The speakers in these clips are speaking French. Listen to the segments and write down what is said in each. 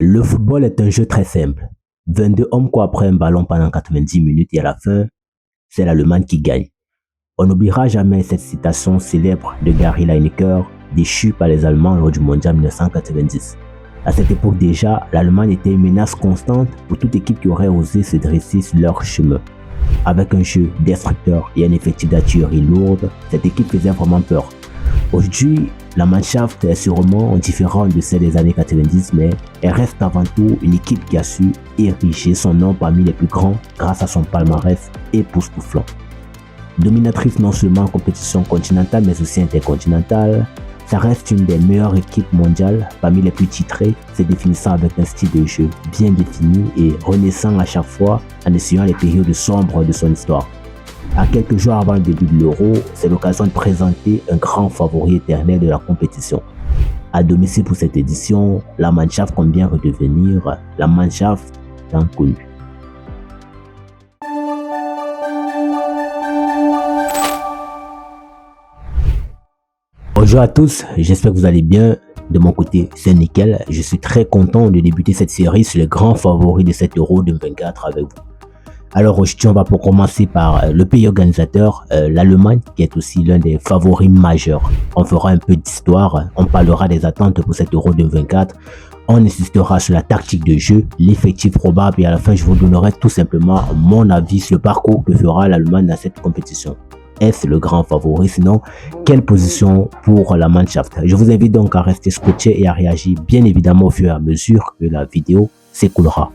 Le football est un jeu très simple. 22 hommes courent après un ballon pendant 90 minutes et à la fin, c'est l'Allemagne qui gagne. On n'oubliera jamais cette citation célèbre de Gary Lineker, déchu par les Allemands lors du mondial 1990. À cette époque déjà, l'Allemagne était une menace constante pour toute équipe qui aurait osé se dresser sur leur chemin. Avec un jeu destructeur et un effectif d'artillerie lourde, cette équipe faisait vraiment peur. Aujourd'hui, la Mannschaft est sûrement différente de celle des années 90, mais elle reste avant tout une équipe qui a su ériger son nom parmi les plus grands grâce à son palmarès époustouflant. Dominatrice non seulement en compétition continentale mais aussi intercontinentale, ça reste une des meilleures équipes mondiales parmi les plus titrées, se définissant avec un style de jeu bien défini et renaissant à chaque fois en essuyant les périodes sombres de son histoire. À quelques jours avant le début de l'Euro, c'est l'occasion de présenter un grand favori éternel de la compétition. À domicile pour cette édition, la Mannschaft compte bien redevenir la Mannschaft tant connue. Bonjour à tous, j'espère que vous allez bien. De mon côté, c'est nickel. Je suis très content de débuter cette série sur les grands favoris de cet Euro 2024 avec vous. Alors aujourd'hui, on va pour commencer par le pays organisateur, l'Allemagne, qui est aussi l'un des favoris majeurs. On fera un peu d'histoire, on parlera des attentes pour cet Euro 2024. On insistera sur la tactique de jeu, l'effectif probable et à la fin, je vous donnerai tout simplement mon avis sur le parcours que fera l'Allemagne dans cette compétition. Est-ce le grand favori? Sinon, quelle position pour la Mannschaft? Je vous invite donc à rester scotché et à réagir bien évidemment au fur et à mesure que la vidéo s'écoulera.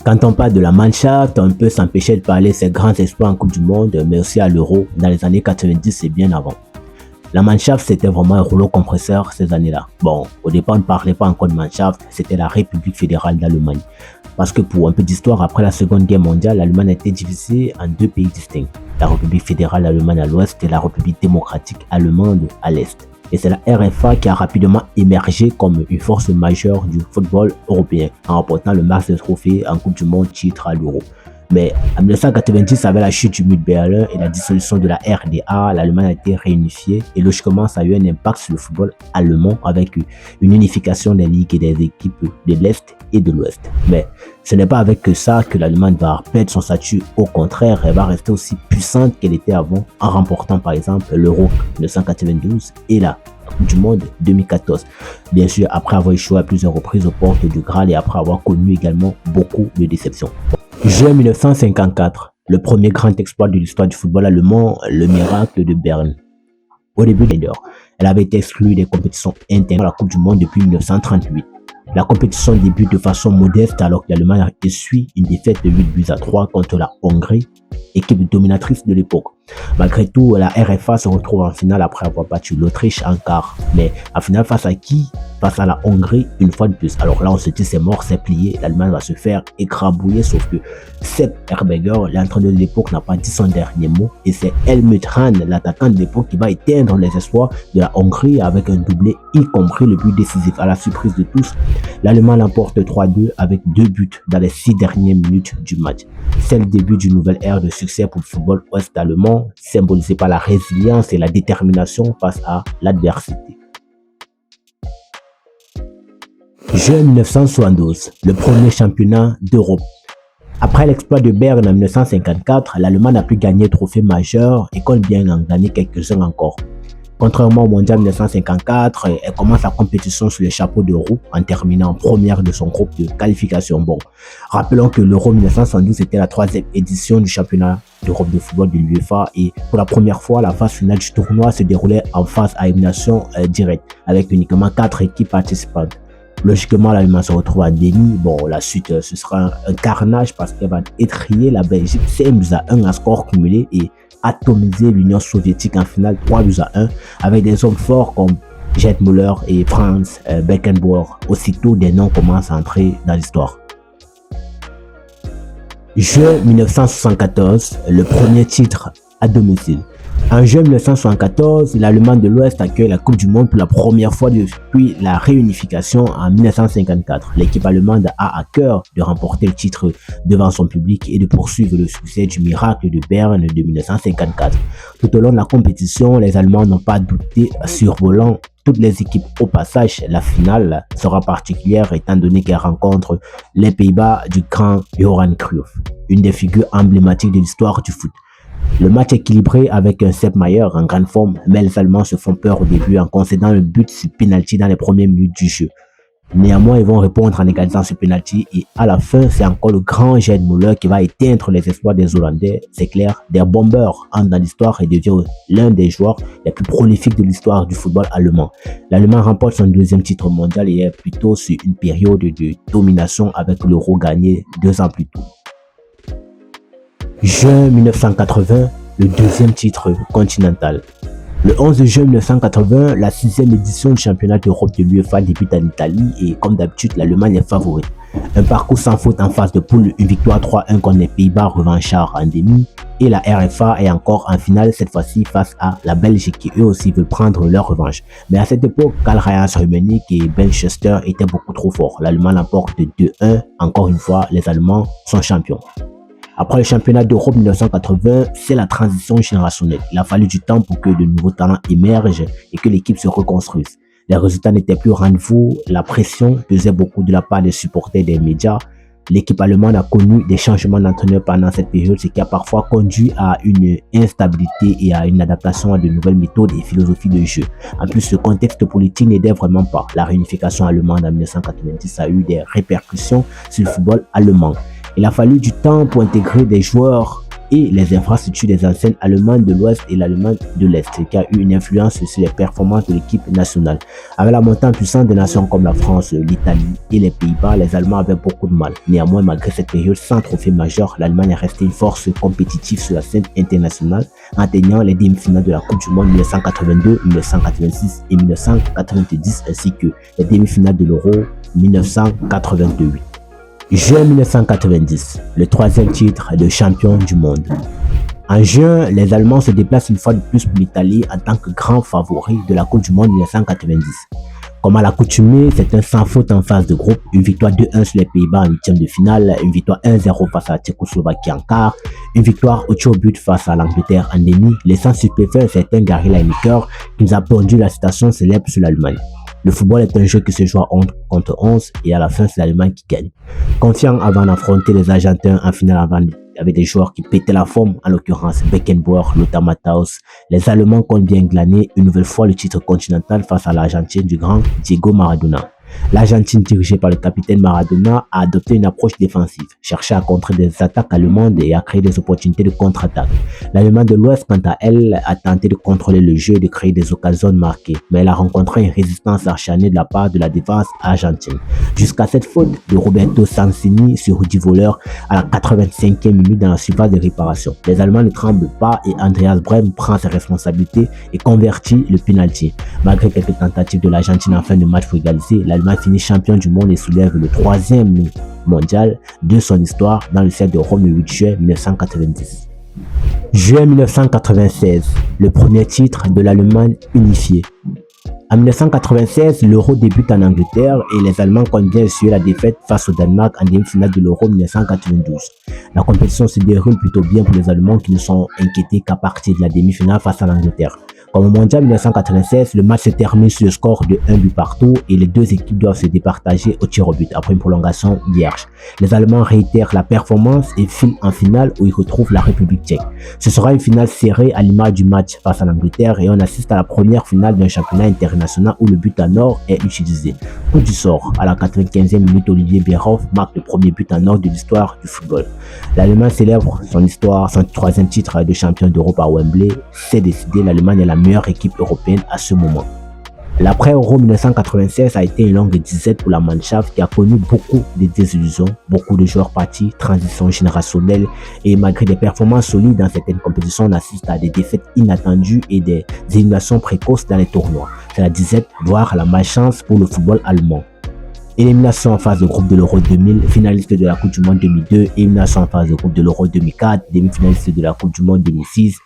Quand on parle de la Mannschaft, on peut s'empêcher de parler de ses grands exploits en Coupe du Monde, mais aussi à l'Euro dans les années 90 et bien avant. La Mannschaft, c'était vraiment un rouleau compresseur ces années-là. Bon, au départ, on ne parlait pas encore de Mannschaft, c'était la République fédérale d'Allemagne. Parce que pour un peu d'histoire, après la Seconde Guerre mondiale, l'Allemagne a été divisée en deux pays distincts. La République fédérale allemande à l'ouest et la République démocratique allemande à l'est. Et c'est la RFA qui a rapidement émergé comme une force majeure du football européen en remportant le max de trophées en Coupe du Monde, titre à l'Euro. Mais en 1990, avec la chute du mur de Berlin et la dissolution de la RDA, l'Allemagne a été réunifiée et logiquement, ça a eu un impact sur le football allemand avec une unification des ligues et des équipes de l'Est et de l'Ouest. Mais ce n'est pas avec ça que l'Allemagne va perdre son statut. Au contraire, elle va rester aussi puissante qu'elle était avant en remportant par exemple l'Euro 1992 et la Coupe du Monde 2014. Bien sûr, après avoir échoué à plusieurs reprises aux portes du Graal et après avoir connu également beaucoup de déceptions. Juin 1954, le premier grand exploit de l'histoire du football allemand, le miracle de Berne. Au début d'ailleurs, elle avait été exclue des compétitions internes à la Coupe du Monde depuis 1938. La compétition débute de façon modeste alors que l'Allemagne a essuie une défaite de 8-3 contre la Hongrie, équipe dominatrice de l'époque. Malgré tout, la RFA se retrouve en finale après avoir battu l'Autriche en quart. Mais en finale, face à qui? Face à la Hongrie une fois de plus. Alors là, on se dit c'est mort, c'est plié. L'Allemagne va se faire écrabouiller, sauf que Sepp Herberger, l'entraîneur de l'époque, n'a pas dit son dernier mot. Et c'est Helmut Hahn, l'attaquant de l'époque, qui va éteindre les espoirs de la Hongrie avec un doublé, y compris le but décisif. À la surprise de tous, l'Allemagne l'emporte 3-2 avec 2 buts dans les 6 dernières minutes du match. C'est le début d'une nouvelle ère de succès pour le football ouest-allemand, symbolisé par la résilience et la détermination face à l'adversité. Juin 1972, le premier championnat d'Europe. Après l'exploit de Berne en 1954, l'Allemagne n'a plus gagné de trophée majeur et compte bien en gagner quelques-uns encore. Contrairement au mondial 1954, elle commence la compétition sur les chapeaux de roue en terminant première de son groupe de qualification. Bon, rappelons que l'Euro 1972 était la 3e édition du championnat d'Europe de football de l'UEFA et pour la première fois, la phase finale du tournoi se déroulait en phase à élimination directe avec uniquement 4 équipes participantes. Logiquement, l'Allemagne se retrouve à déni. Bon, la suite, ce sera un carnage parce qu'elle va étrier la Belgique 5-1 à score cumulé et atomiser l'Union soviétique en finale 3-1 avec des hommes forts comme Gerd Müller et Franz Beckenbauer. Aussitôt, des noms commencent à entrer dans l'histoire. Juin 1974, le premier titre à domicile. En juin 1974, l'Allemagne de l'Ouest accueille la Coupe du Monde pour la première fois depuis la réunification en 1954. L'équipe allemande a à cœur de remporter le titre devant son public et de poursuivre le succès du miracle de Berne de 1954. Tout au long de la compétition, les Allemands n'ont pas douté, survolant toutes les équipes. Au passage, la finale sera particulière étant donné qu'elle rencontre les Pays-Bas du grand Johan Cruyff, une des figures emblématiques de l'histoire du foot. Le match équilibré avec un Sepp Maier en grande forme, mais les Allemands se font peur au début en concédant le but sur penalty dans les premières minutes du jeu. Néanmoins, ils vont répondre en égalisant ce penalty et à la fin, c'est encore le grand Gerd Müller qui va éteindre les espoirs des Hollandais. C'est clair, Der Bomber entre dans l'histoire et devient l'un des joueurs les plus prolifiques de l'histoire du football allemand. L'Allemagne remporte son deuxième titre mondial et est plutôt sur une période de domination avec l'Euro gagné 2 ans plus tôt. Juin 1980, le deuxième titre continental. Le 11 juin 1980, la 6e édition du championnat d'Europe de l'UEFA débute en Italie et comme d'habitude, l'Allemagne est favorite. Un parcours sans faute en phase de poule, une victoire 3-1 contre les Pays-Bas revanchards en demi et la RFA est encore en finale cette fois-ci face à la Belgique qui eux aussi veulent prendre leur revanche. Mais à cette époque, Karl-Heinz Rummenigge et Ben Schuster étaient beaucoup trop forts. L'Allemagne l'emporte 2-1. Encore une fois, les Allemands sont champions. Après le championnat d'Europe 1980, c'est la transition générationnelle. Il a fallu du temps pour que de nouveaux talents émergent et que l'équipe se reconstruise. Les résultats n'étaient plus au rendez-vous, la pression pesait beaucoup de la part des supporters et des médias. L'équipe allemande a connu des changements d'entraîneur pendant cette période, ce qui a parfois conduit à une instabilité et à une adaptation à de nouvelles méthodes et philosophies de jeu. En plus, le contexte politique n'aidait vraiment pas. La réunification allemande en 1990 a eu des répercussions sur le football allemand. Il a fallu du temps pour intégrer des joueurs et les infrastructures des anciennes Allemandes de l'Ouest et l'Allemagne de l'Est, qui a eu une influence sur les performances de l'équipe nationale. Avec la montée en puissance des nations comme la France, l'Italie et les Pays-Bas, les Allemands avaient beaucoup de mal. Néanmoins, malgré cette période sans trophée majeur, l'Allemagne est restée une force compétitive sur la scène internationale, atteignant les demi-finales de la Coupe du Monde 1982, 1986 et 1990, ainsi que les demi-finales de l'Euro 1988. Juin 1990, le 3e titre de champion du monde. En juin, les Allemands se déplacent une fois de plus pour l'Italie en tant que grand favori de la Coupe du monde 1990. Comme à l'accoutumée, c'est un sans faute en phase de groupe, une victoire 2-1 sur les Pays-Bas en 8e de finale, une victoire 1-0 face à la Tchécoslovaquie en quart, une victoire au tir au but face à l'Angleterre en demi, laissant stupéfait un certain Gary Lineker qui nous a pondu la citation célèbre sur l'Allemagne. Le football est un jeu qui se joue à 11 contre 11 et à la fin, c'est l'Allemagne qui gagne. Confiant avant d'affronter les Argentins en finale avec des joueurs qui pétaient la forme, en l'occurrence Beckenbauer, Lothar Matthäus, les Allemands comptent bien glaner une nouvelle fois le titre continental face à l'Argentine du grand Diego Maradona. L'Argentine, dirigée par le capitaine Maradona, a adopté une approche défensive, cherchant à contrer des attaques allemandes et à créer des opportunités de contre-attaque. L'Allemagne de l'Ouest, quant à elle, a tenté de contrôler le jeu et de créer des occasions marquées, mais elle a rencontré une résistance acharnée de la part de la défense argentine. Jusqu'à cette faute de Roberto Sansini sur Rudi Völler à la 85e minute dans la surface de réparation. Les Allemands ne tremblent pas et Andreas Brehme prend ses responsabilités et convertit le penalty. Malgré quelques tentatives de l'Argentine en fin de match pour égaliser, l'Allemagne finit champion du monde et soulève le 3e mondial de son histoire dans le set de Rome le 8 juin 1990. Juin 1996, le premier titre de l'Allemagne unifiée. En 1996, l'Euro débute en Angleterre et les Allemands comptent bien essuyer la défaite face au Danemark en demi-finale de l'Euro 1992. La compétition se déroule plutôt bien pour les Allemands qui ne sont inquiétés qu'à partir de la demi-finale face à l'Angleterre. Comme au mondial 1996, le match se termine sur le score de 1 but partout et les deux équipes doivent se départager au tir au but après une prolongation vierge. Les Allemands réitèrent la performance et filent en finale où ils retrouvent la République tchèque. Ce sera une finale serrée à l'image du match face à l'Angleterre et on assiste à la première finale d'un championnat international où le but en or est utilisé. Coup du sort, à la 95e minute, Olivier Bierhoff marque le premier but en or de l'histoire du football. L'Allemagne célèbre son histoire, son 3e titre de champion d'Europe à Wembley. C'est décidé, l'Allemagne est la meilleure équipe européenne à ce moment. L'après-Euro 1996 a été une longue disette pour la Mannschaft qui a connu beaucoup de désillusions, beaucoup de joueurs partis, transition générationnelle et malgré des performances solides dans certaines compétitions, on assiste à des défaites inattendues et des éliminations précoces dans les tournois. C'est la disette, voire la malchance pour le football allemand. Élimination en phase de groupe de l'Euro 2000, finaliste de la Coupe du Monde 2002, élimination en phase de groupe de l'Euro 2004, demi-finaliste de la Coupe du Monde 2006.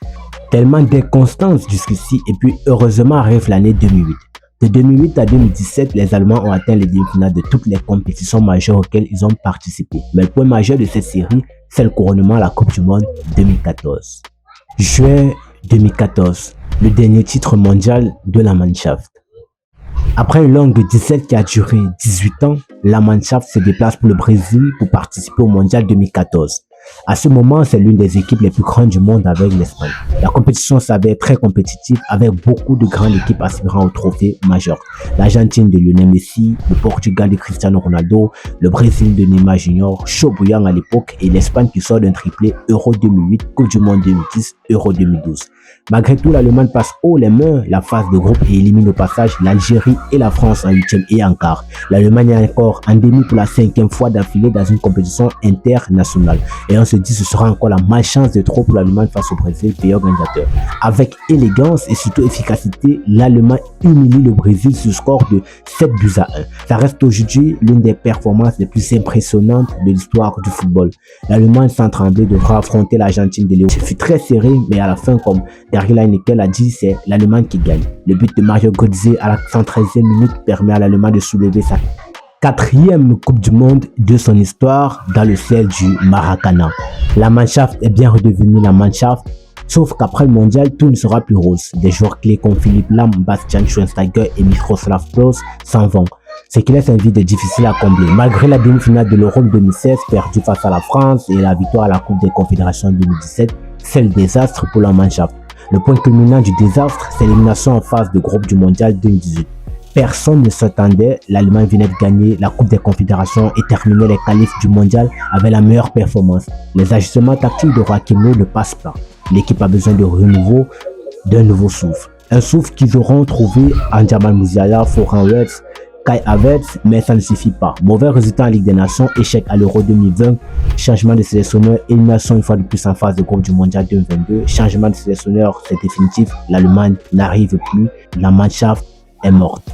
Tellement d'inconstance jusqu'ici et puis heureusement arrive l'année 2008. De 2008 à 2017, les Allemands ont atteint les demi-finales de toutes les compétitions majeures auxquelles ils ont participé. Mais le point majeur de cette série, c'est le couronnement à la Coupe du Monde 2014. Juin 2014, le dernier titre mondial de la Mannschaft. Après une longue 17 qui a duré 18 ans, la Mannschaft se déplace pour le Brésil pour participer au mondial 2014. À ce moment, c'est l'une des équipes les plus grandes du monde avec l'Espagne. La compétition s'avère très compétitive avec beaucoup de grandes équipes aspirant au trophée majeur. L'Argentine de Lionel Messi, le Portugal de Cristiano Ronaldo, le Brésil de Neymar Junior, chaud bouillant à l'époque, et l'Espagne qui sort d'un triplé Euro 2008, Coupe du Monde 2010, Euro 2012. Malgré tout, l'Allemagne passe haut les mains la phase de groupe et élimine au passage l'Algérie et la France en 8e et en quart. L'Allemagne est encore en demi pour la 5e fois d'affilée dans une compétition internationale. Et on se dit ce sera encore la malchance de trop pour l'Allemagne face au Brésil, pays organisateur. Avec élégance et surtout efficacité, l'Allemagne humilie le Brésil sur score de 7 buts à 1. Ça reste aujourd'hui l'une des performances les plus impressionnantes de l'histoire du football. L'Allemagne sans trembler devra affronter l'Argentine de Léo. Ce fut très serré, mais à la fin, comme Gary Lineker a dit, c'est l'Allemagne qui gagne. Le but de Mario Götze à la 113e minute permet à l'Allemagne de soulever sa 4e Coupe du Monde de son histoire dans le ciel du Maracana. La Mannschaft est bien redevenue la Mannschaft, sauf qu'après le mondial, tout ne sera plus rose. Des joueurs clés comme Philipp Lahm, Bastian Schweinsteiger et Miroslav Klose s'en vont, ce qui laisse un vide difficile à combler. Malgré la demi-finale de l'Euro 2016 perdue face à la France et la victoire à la Coupe des Confédérations en 2017, c'est le désastre pour la Mannschaft. Le point culminant du désastre, c'est l'élimination en phase de groupe du mondial 2018. Personne ne s'attendait, l'Allemagne venait de gagner la Coupe des Confédérations et terminer les qualifs du mondial avec la meilleure performance. Les ajustements tactiques de Joachim Löw ne passent pas. L'équipe a besoin de renouveau, d'un nouveau souffle. Un souffle qu'ils auront trouvé en Jamal Musiala, Florian Wirtz, Kai Havertz, mais ça ne suffit pas. Mauvais résultat en Ligue des Nations, échec à l'Euro 2020, changement de sélectionneur, élimination une fois de plus en phase de groupe du mondial 2022, changement de sélectionneur, c'est définitif, l'Allemagne n'arrive plus, la Mannschaft est morte.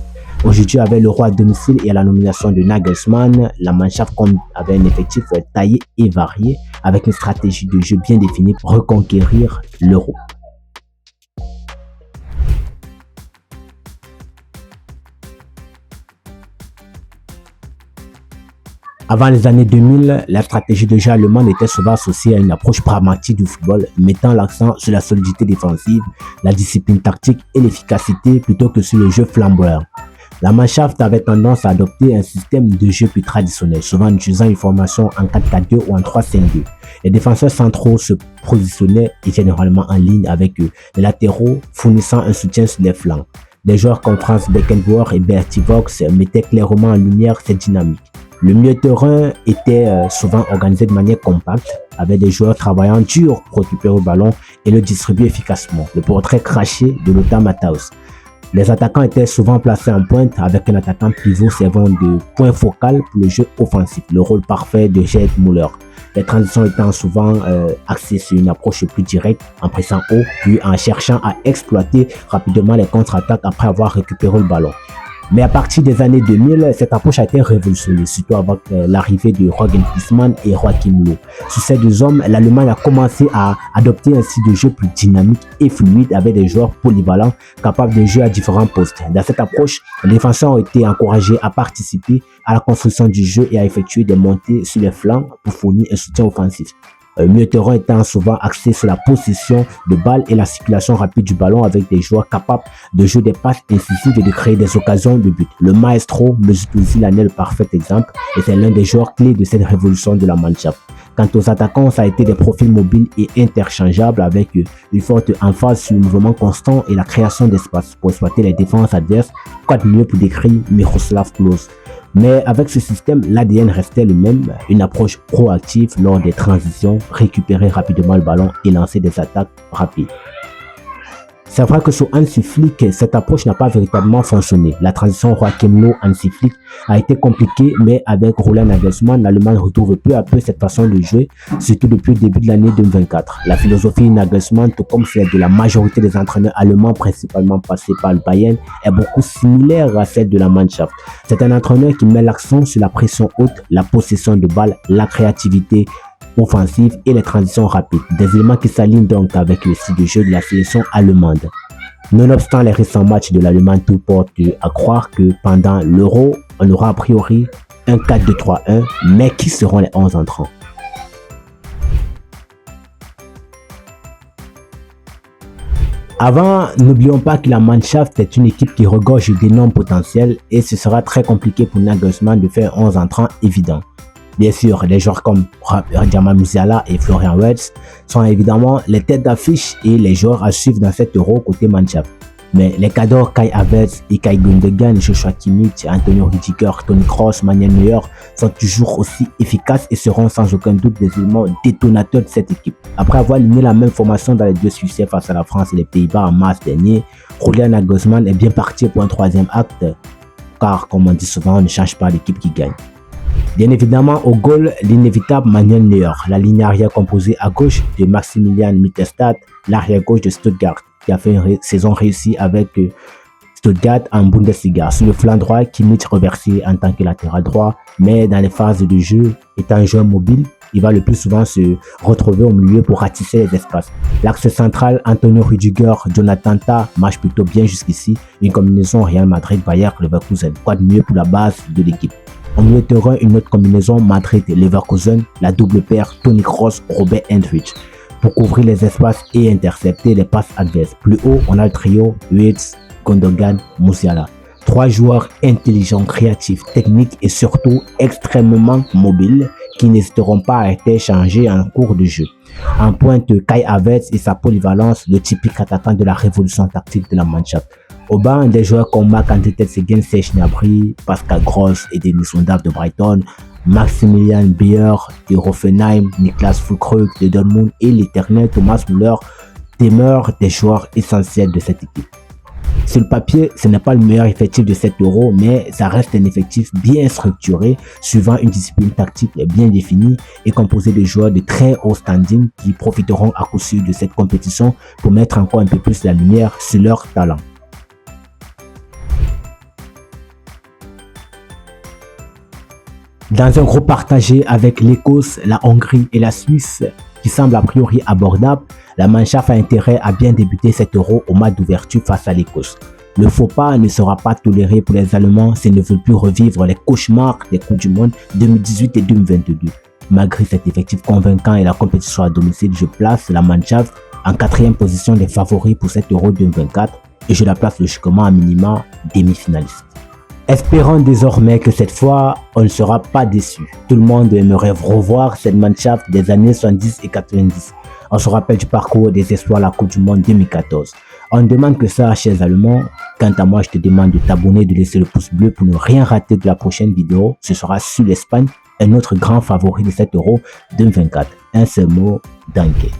Aujourd'hui, avec l'Euro à domicile et à la nomination de Nagelsmann, la Mannschaft compte avec un effectif taillé et varié, avec une stratégie de jeu bien définie pour reconquérir l'Euro. Avant les années 2000, la stratégie de jeu allemande était souvent associée à une approche pragmatique du football, mettant l'accent sur la solidité défensive, la discipline tactique et l'efficacité plutôt que sur le jeu flamboyant. La Mannschaft avait tendance à adopter un système de jeu plus traditionnel, souvent en utilisant une formation en 4-4-2 ou en 3-5-2. Les défenseurs centraux se positionnaient généralement en ligne avec eux, les latéraux fournissant un soutien sur les flancs. Des joueurs comme Franz Beckenbauer et Bertie Vogts mettaient clairement en lumière cette dynamique. Le milieu de terrain était souvent organisé de manière compacte, avec des joueurs travaillant dur pour récupérer le ballon et le distribuer efficacement. Le portrait craché de Lothar Matthäus. Les attaquants étaient souvent placés en pointe avec un attaquant pivot servant de point focal pour le jeu offensif, le rôle parfait de Gerd Müller. Les transitions étant souvent axées sur une approche plus directe, en pressant haut, puis en cherchant à exploiter rapidement les contre-attaques après avoir récupéré le ballon. Mais à partir des années 2000, cette approche a été révolutionnée, surtout avec l'arrivée de Jürgen Klinsmann et Joachim Löw. Sous ces deux hommes, l'Allemagne a commencé à adopter un style de jeu plus dynamique et fluide avec des joueurs polyvalents capables de jouer à différents postes. Dans cette approche, les défenseurs ont été encouragés à participer à la construction du jeu et à effectuer des montées sur les flancs pour fournir un soutien offensif. Le milieu de terrain étant souvent axé sur la possession de balles et la circulation rapide du ballon avec des joueurs capables de jouer des passes incisives et de créer des occasions de but. Le maestro Mesut Özil en est le parfait exemple et c'est l'un des joueurs clés de cette révolution de la Mannschaft. Quant aux attaquants, ça a été des profils mobiles et interchangeables avec une forte emphase sur le mouvement constant et la création d'espace pour exploiter les défenses adverses. Quoi de mieux pour décrire Miroslav Klose? Mais avec ce système, l'ADN restait le même, une approche proactive lors des transitions, récupérer rapidement le ballon et lancer des attaques rapides. C'est vrai que sous Hansi Flick, cette approche n'a pas véritablement fonctionné. La transition Joachim Löw-Hansi Flick a été compliquée, mais avec Julian Nagelsmann, l'Allemagne retrouve peu à peu cette façon de jouer, surtout depuis le début de l'année 2024. La philosophie Nagelsmann, tout comme celle de la majorité des entraîneurs allemands, principalement passés par le Bayern, est beaucoup similaire à celle de la Mannschaft. C'est un entraîneur qui met l'accent sur la pression haute, la possession de balle, la créativité offensive et les transitions rapides, des éléments qui s'alignent donc avec le style de jeu de la sélection allemande. Nonobstant les récents matchs de l'Allemagne, tout porte à croire que pendant l'Euro, on aura a priori un 4-2-3-1, mais qui seront les 11 entrants? Avant, n'oublions pas que la Mannschaft est une équipe qui regorge d'énormes potentiels et ce sera très compliqué pour Nagelsmann de faire 11 entrants évidents. Bien sûr, les joueurs comme Jamal Musiala et Florian Wirtz sont évidemment les têtes d'affiche et les joueurs à suivre dans cet Euro côté Mannschaft. Mais les cadors Kai Havertz, Ilkay Gundogan, Joshua Kimmich, Antonio Rüdiger, Toni Kroos, Manuel Neuer sont toujours aussi efficaces et seront sans aucun doute des éléments détonateurs de cette équipe. Après avoir aligné la même formation dans les deux succès face à la France et les Pays-Bas en mars dernier, Julian Nagelsmann est bien parti pour un troisième acte, car comme on dit souvent, on ne change pas l'équipe qui gagne. Bien évidemment, au goal, l'inévitable Manuel Neuer, la ligne arrière composée à gauche de Maximilian Mittelstadt, l'arrière gauche de Stuttgart, qui a fait une saison réussie avec Stuttgart en Bundesliga. Sur le flanc droit, Kimmich reversé en tant que latéral droit, mais dans les phases de jeu, étant un joueur mobile, il va le plus souvent se retrouver au milieu pour ratisser les espaces. L'axe central, Antonio Rüdiger, Jonathan Tah marche plutôt bien jusqu'ici. Une combinaison Real Madrid-Bayer Leverkusen. Quoi de mieux pour la base de l'équipe? Au milieu de terrain, une autre combinaison Madrid-Leverkusen, la double paire Toni Kroos, Robert Hendrich, pour couvrir les espaces et intercepter les passes adverses. Plus haut, on a le trio Wirtz, Gundogan, Musiala. Trois joueurs intelligents, créatifs, techniques et surtout extrêmement mobiles qui n'hésiteront pas à être échangés en cours de jeu. En pointe, Kai Havertz et sa polyvalence, le typique attaquant de la révolution tactique de la Mannschaft. Au banc, des joueurs comme Marc-André ter Stegen, Serge Gnabry, Pascal Gross et Denis Undav de Brighton, Maximilian Beer de Hoffenheim, Niklas Füllkrug de Dortmund et l'éternel Thomas Müller demeurent des joueurs essentiels de cette équipe. Sur le papier, ce n'est pas le meilleur effectif de cet Euro, mais ça reste un effectif bien structuré, suivant une discipline tactique bien définie et composé de joueurs de très haut standing qui profiteront à coup sûr de cette compétition pour mettre encore un peu plus la lumière sur leur talent. Dans un groupe partagé avec l'Écosse, la Hongrie et la Suisse, qui semble a priori abordable, la Mannschaft a intérêt à bien débuter cet Euro au match d'ouverture face à l'Écosse. Le faux pas ne sera pas toléré pour les Allemands s'ils ne veulent plus revivre les cauchemars des Coupes du Monde 2018 et 2022. Malgré cet effectif convaincant et la compétition à domicile, je place la Mannschaft en 4e position des favoris pour cet Euro 2024 et je la place logiquement à minima demi-finaliste. Espérons désormais que cette fois, on ne sera pas déçu. Tout le monde aimerait revoir cette Mannschaft des années 70 et 90. On se rappelle du parcours des espoirs à la Coupe du Monde 2014. On ne demande que ça, chers Allemands. Quant à moi, je te demande de t'abonner, de laisser le pouce bleu pour ne rien rater de la prochaine vidéo. Ce sera sur l'Espagne, un autre grand favori de cet Euro 2024. Un seul mot, danke.